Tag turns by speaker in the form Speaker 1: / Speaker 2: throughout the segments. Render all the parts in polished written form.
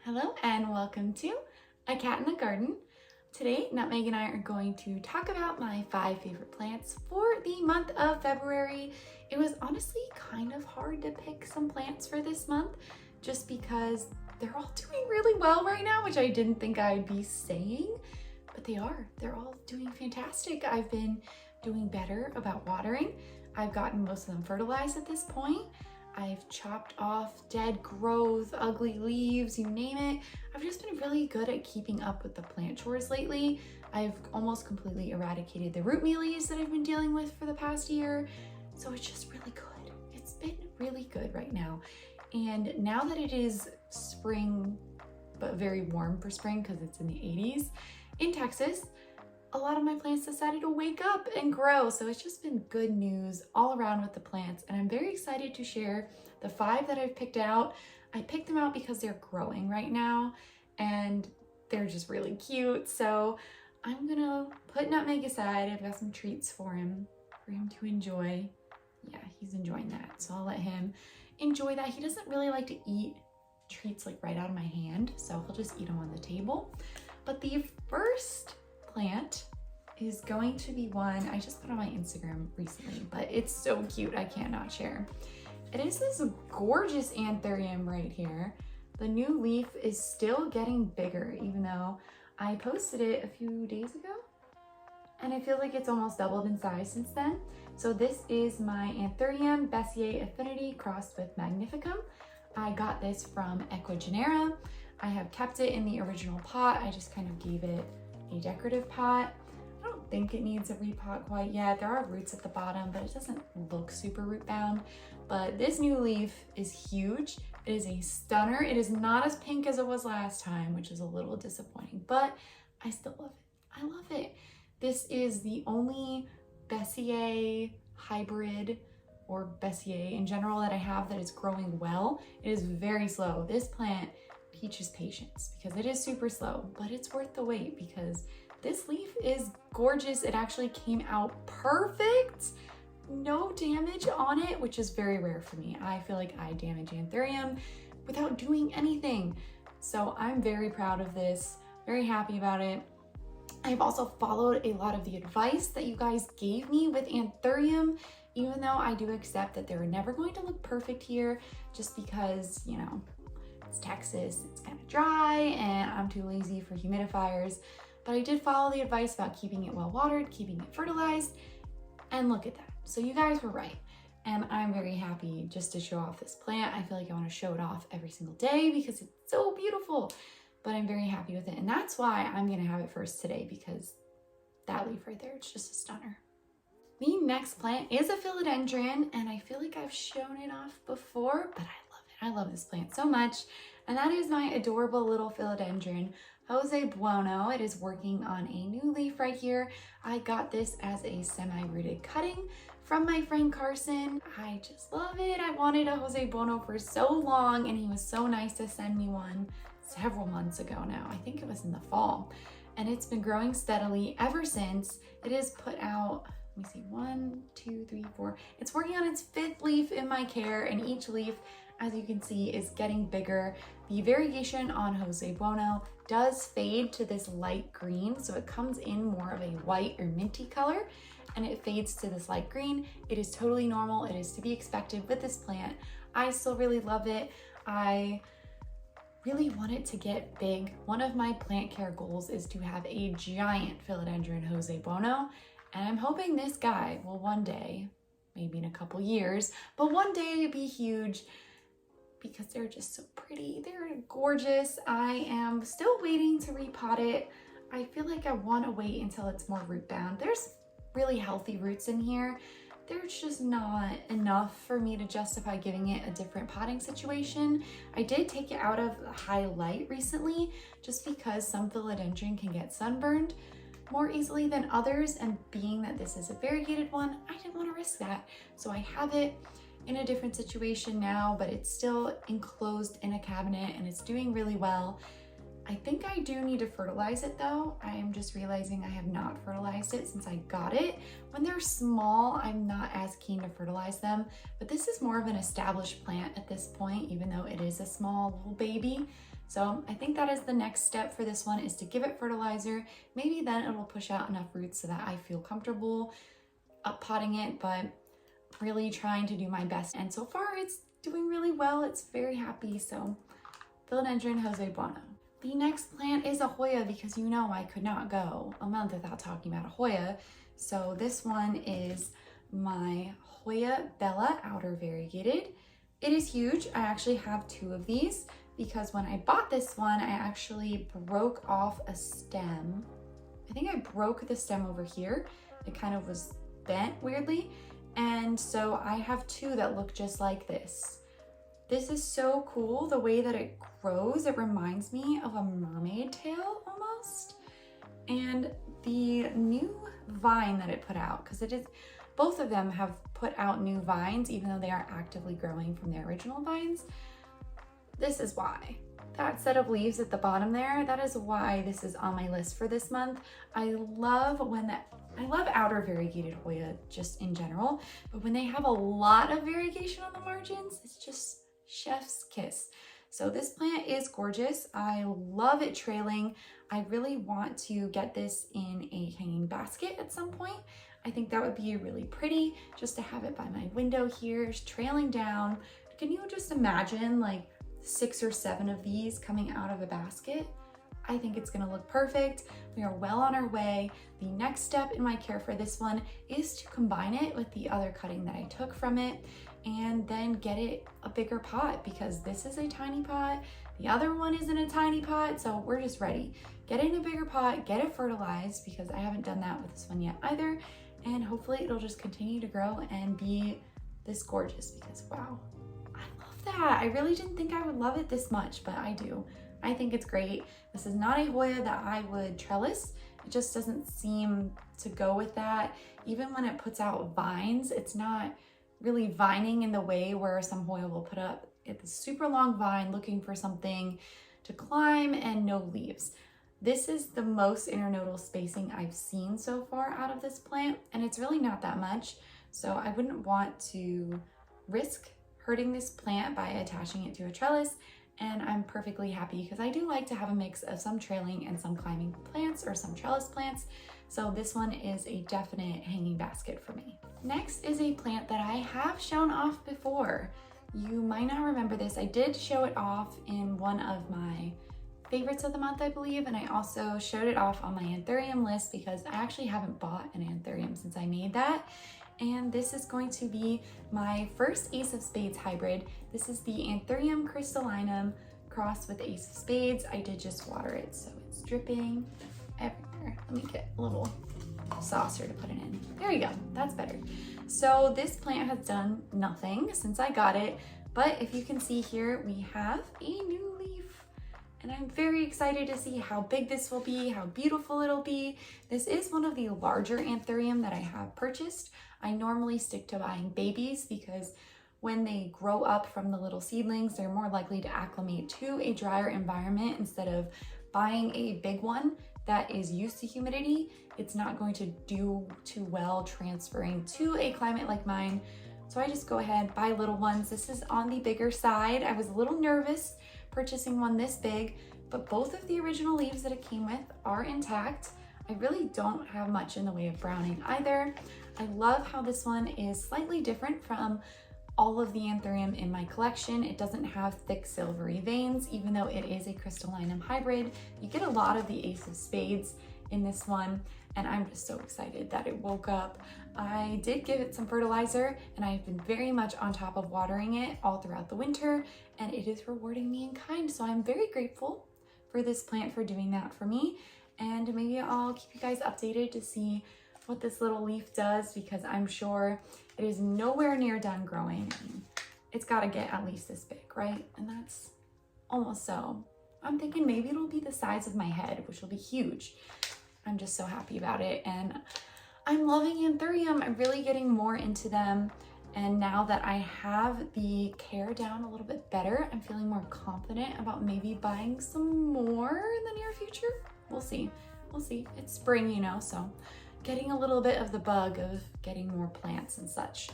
Speaker 1: Hello and welcome to A Cat in the Garden. Today, Nutmeg and I are going to talk about my 5 favorite plants for the month of February. It was honestly kind of hard to pick some plants for this month just because they're all doing really well right now, which I didn't think I'd be saying, but they are. They're all doing fantastic. I've been doing better about watering. I've gotten most of them fertilized at this point. I've chopped off dead growth, ugly leaves, you name it. I've just been really good at keeping up with the plant chores lately. I've almost completely eradicated the root mealies that I've been dealing with for the past year. So it's just really good. It's been really good right now. And now that it is spring, but very warm for spring because it's in the 80s in Texas, a lot of my plants decided to wake up and grow. So it's just been good news all around with the plants. And I'm very excited to share the 5 that I've picked out. I picked them out because they're growing right now and they're just really cute. So I'm gonna put Nutmeg aside. I've got some treats for him to enjoy. Yeah, he's enjoying that. So I'll let him enjoy that. He doesn't really like to eat treats like right out of my hand. So he'll just eat them on the table. But the first plant is going to be one I just put on my Instagram recently, but it's so cute I cannot share. It is this gorgeous anthurium right here. The new leaf is still getting bigger even though I posted it a few days ago and I feel like it's almost doubled in size since then. So this is my Anthurium Bessier Affinity crossed with Magnificum. I got this from Equigenera. I have kept it in the original pot. I just kind of gave it a decorative pot. I don't think it needs a repot quite yet. There are roots at the bottom, but it doesn't look super root bound. But this new leaf is huge. It is a stunner. It is not as pink as it was last time, which is a little disappointing, but I still love it. I love it. This is the only Bessier hybrid or Bessier in general that I have that is growing well. It is very slow. This plant teaches patience because it is super slow, but it's worth the wait because this leaf is gorgeous. It actually came out perfect. No damage on it, which is very rare for me. I feel like I damage Anthurium without doing anything. So I'm very proud of this, very happy about it. I've also followed a lot of the advice that you guys gave me with Anthurium, even though I do accept that they're never going to look perfect here just because, you know, it's Texas, it's kind of dry and I'm too lazy for humidifiers, but I did follow the advice about keeping it well watered, keeping it fertilized, and look at that. So you guys were right. And I'm very happy just to show off this plant. I feel like I want to show it off every single day because it's so beautiful, but I'm very happy with it. And that's why I'm going to have it first today because that leaf right there, it's just a stunner. The next plant is a philodendron and I feel like I've shown it off before, but I love this plant so much, and that is my adorable little philodendron, Jose Buono. It is working on a new leaf right here. I got this as a semi-rooted cutting from my friend Carson. I just love it. I wanted a Jose Buono for so long, and he was so nice to send me one several months ago now. I think it was in the fall, and it's been growing steadily ever since. It is put out, let me see, 1, 2, 3, 4. It's working on its 5th leaf in my care, and each leaf, as you can see, is getting bigger. The variegation on Jose Buono does fade to this light green, so it comes in more of a white or minty color, and it fades to this light green. It is totally normal. It is to be expected with this plant. I still really love it. I really want it to get big. One of my plant care goals is to have a giant philodendron Jose Buono, and I'm hoping this guy will one day, maybe in a couple years, but one day be huge because they're just so pretty. They're gorgeous. I am still waiting to repot it. I feel like I want to wait until it's more root bound. There's really healthy roots in here. There's just not enough for me to justify giving it a different potting situation. I did take it out of high light recently just because some philodendron can get sunburned more easily than others, and being that this is a variegated one, I didn't want to risk that. So I have it in a different situation now, but it's still enclosed in a cabinet and it's doing really well. I think I do need to fertilize it though. I am just realizing I have not fertilized it since I got it. When they're small, I'm not as keen to fertilize them, but this is more of an established plant at this point, even though it is a small little baby. So I think that is the next step for this one, is to give it fertilizer. Maybe then it'll push out enough roots so that I feel comfortable up potting it, but really trying to do my best. And so far it's doing really well. It's very happy. So Philodendron Jose Bueno. The next plant is a Hoya, because you know I could not go a month without talking about a Hoya. So this one is my Hoya Bella Outer Variegated. It is huge. I actually have 2 of these because when I bought this one, I actually broke off a stem. I think I broke the stem over here. It kind of was bent weirdly. And so I have 2 that look just like this. This is so cool, the way that it grows. It reminds me of a mermaid tail almost. And the new vine that it put out, because it is, both of them have put out new vines, even though they are actively growing from their original vines. This is why. That set of leaves at the bottom there, that is why this is on my list for this month. I love outer variegated Hoya just in general, but when they have a lot of variegation on the margins, it's just chef's kiss. So this plant is gorgeous. I love it trailing. I really want to get this in a hanging basket at some point. I think that would be really pretty just to have it by my window here, trailing down. Can you just imagine like 6 or 7 of these coming out of a basket? I think it's gonna look perfect. We are well on our way. The next step in my care for this one is to combine it with the other cutting that I took from it and then get it a bigger pot, because this is a tiny pot. The other one isn't a tiny pot, so we're just ready. Get it in a bigger pot, get it fertilized, because I haven't done that with this one yet either. And hopefully it'll just continue to grow and be this gorgeous, because wow, I love that. I really didn't think I would love it this much, but I do. I think it's great. This is not a Hoya that I would trellis. It just doesn't seem to go with that. Even when it puts out vines, it's not really vining in the way where some Hoya will put up it's a super long vine looking for something to climb and no leaves. This is the most internodal spacing I've seen so far out of this plant, and it's really not that much. So I wouldn't want to risk hurting this plant by attaching it to a trellis. And I'm perfectly happy because I do like to have a mix of some trailing and some climbing plants or some trellis plants. So this one is a definite hanging basket for me. Next is a plant that I have shown off before. You might not remember this. I did show it off in one of my favorites of the month, I believe. And I also showed it off on my anthurium list because I actually haven't bought an anthurium since I made that. And this is going to be my first Ace of Spades hybrid. This is the Anthurium crystallinum crossed with Ace of Spades. I did just water it, so it's dripping everywhere. Let me get a little saucer to put it in. There you go, that's better. So this plant has done nothing since I got it, but if you can see here, we have a new leaf. And I'm very excited to see how big this will be, how beautiful it'll be. This is one of the larger anthurium that I have purchased. I normally stick to buying babies because when they grow up from the little seedlings, they're more likely to acclimate to a drier environment instead of buying a big one that is used to humidity. It's not going to do too well transferring to a climate like mine. So I just go ahead, buy little ones. This is on the bigger side. I was a little nervous purchasing one this big, but both of the original leaves that it came with are intact. I really don't have much in the way of browning either. I love how this one is slightly different from all of the anthurium in my collection. It doesn't have thick silvery veins, even though it is a crystallinum hybrid. You get a lot of the Ace of Spades in this one, and I'm just so excited that it woke up. I did give it some fertilizer, and I've been very much on top of watering it all throughout the winter, and it is rewarding me in kind. So I'm very grateful for this plant for doing that for me. And maybe I'll keep you guys updated to see what this little leaf does, because I'm sure it is nowhere near done growing. It's got to get at least this big, right? And that's almost so. I'm thinking maybe it'll be the size of my head, which will be huge. I'm just so happy about it. And I'm loving anthurium. I'm really getting more into them. And now that I have the care down a little bit better, I'm feeling more confident about maybe buying some more in the near future. We'll see. We'll see. It's spring, you know, so getting a little bit of the bug of getting more plants and such.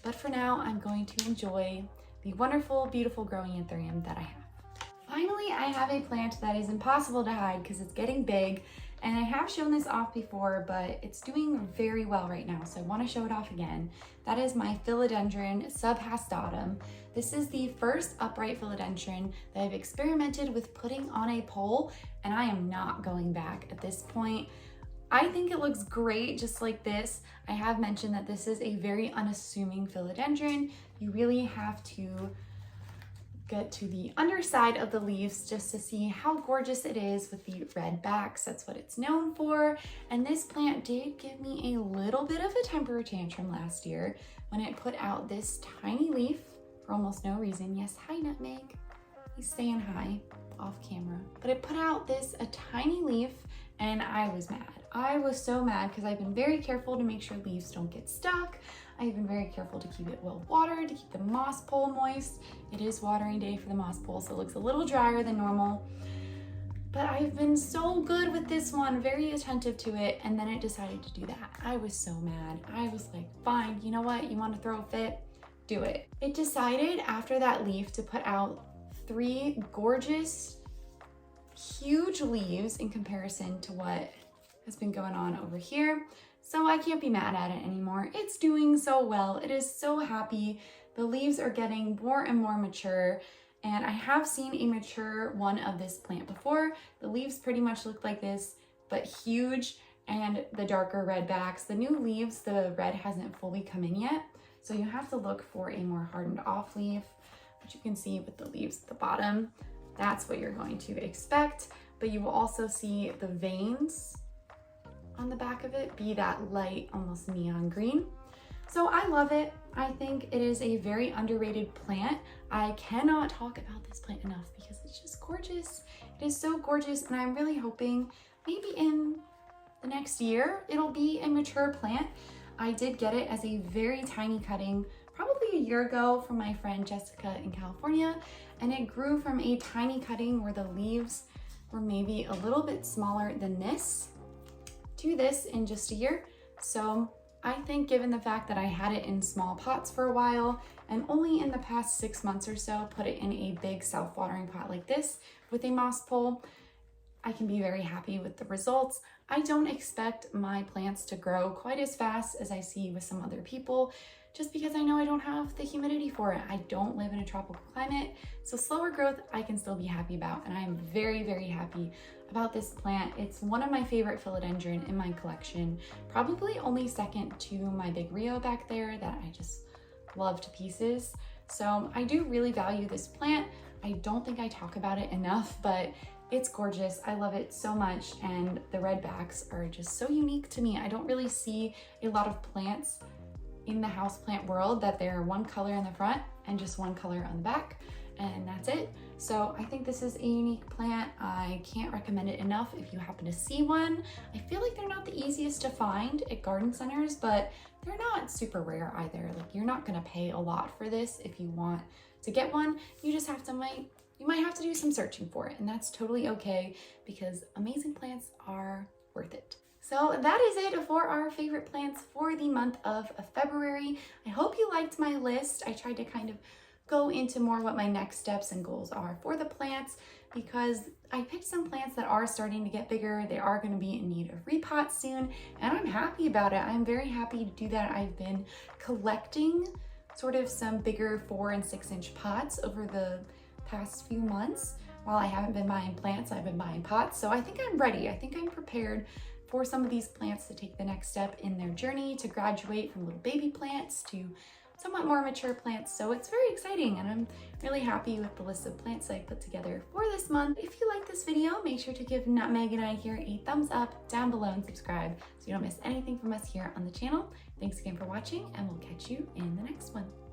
Speaker 1: But for now, I'm going to enjoy the wonderful, beautiful growing anthurium that I have. Finally, I have a plant that is impossible to hide because it's getting big, and I have shown this off before, but it's doing very well right now, so I want to show it off again. That is my philodendron subhastatum. This is the first upright philodendron that I've experimented with putting on a pole, and I am not going back at this point. I think it looks great just like this. I have mentioned that this is a very unassuming philodendron. You really have to get to the underside of the leaves just to see how gorgeous it is with the red backs. That's what it's known for. And this plant did give me a little bit of a temper tantrum last year when it put out this tiny leaf for almost no reason. Yes, hi Nutmeg. He's saying hi off camera. But it put out a tiny leaf, and I was mad. I was so mad because I've been very careful to make sure leaves don't get stuck. I've been very careful to keep it well watered, to keep the moss pole moist. It is watering day for the moss pole, so it looks a little drier than normal. But I've been so good with this one, very attentive to it, and then it decided to do that. I was so mad. I was like, fine, you know what? You want to throw a fit? Do it. It decided after that leaf to put out 3 gorgeous, huge leaves in comparison to what has been going on over here. So I can't be mad at it anymore. It's doing so well. It is so happy. The leaves are getting more and more mature, and I have seen a mature one of this plant before. The leaves pretty much look like this, but huge, and the darker red backs. The new leaves, the red hasn't fully come in yet, so you have to look for a more hardened off leaf, which you can see with the leaves at the bottom. That's what you're going to expect, but you will also see the veins on the back of it be that light, almost neon green. So I love it. I think it is a very underrated plant. I cannot talk about this plant enough because it's just gorgeous. It is so gorgeous, and I'm really hoping maybe in the next year it'll be a mature plant. I did get it as a very tiny cutting probably a year ago from my friend Jessica in California, and it grew from a tiny cutting where the leaves were maybe a little bit smaller than this to this in just a year. So I think given the fact that I had it in small pots for a while and only in the past 6 months or so put it in a big self-watering pot like this with a moss pole, I can be very happy with the results. I don't expect my plants to grow quite as fast as I see with some other people, just because I know I don't have the humidity for it. I don't live in a tropical climate, so slower growth I can still be happy about, and I am very, very happy about this plant. It's one of my favorite philodendron in my collection, probably only second to my big Rio back there that I just love to pieces. So I do really value this plant. I don't think I talk about it enough, but it's gorgeous. I love it so much, and the red backs are just so unique to me. I don't really see a lot of plants in the houseplant world that they're one color in the front and just one color on the back, and that's it. So I think this is a unique plant. I can't recommend it enough if you happen to see one. I feel like they're not the easiest to find at garden centers, but they're not super rare either. Like, you're not gonna pay a lot for this if you want to get one. You just have to you might have to do some searching for it, and that's totally okay because amazing plants are worth it. So that is it for our favorite plants for the month of February. I hope you liked my list. I tried to kind of go into more what my next steps and goals are for the plants, because I picked some plants that are starting to get bigger. They are going to be in need of repots soon, and I'm happy about it. I'm very happy to do that. I've been collecting sort of some bigger 4 and 6 inch pots over the past few months. While I haven't been buying plants, I've been buying pots. So I think I'm ready. I think I'm prepared for some of these plants to take the next step in their journey to graduate from little baby plants to somewhat more mature plants. So it's very exciting, and I'm really happy with the list of plants I put together for this month. If you like this video, make sure to give Nutmeg and I here a thumbs up down below and subscribe so you don't miss anything from us here on the channel. Thanks again for watching, and we'll catch you in the next one.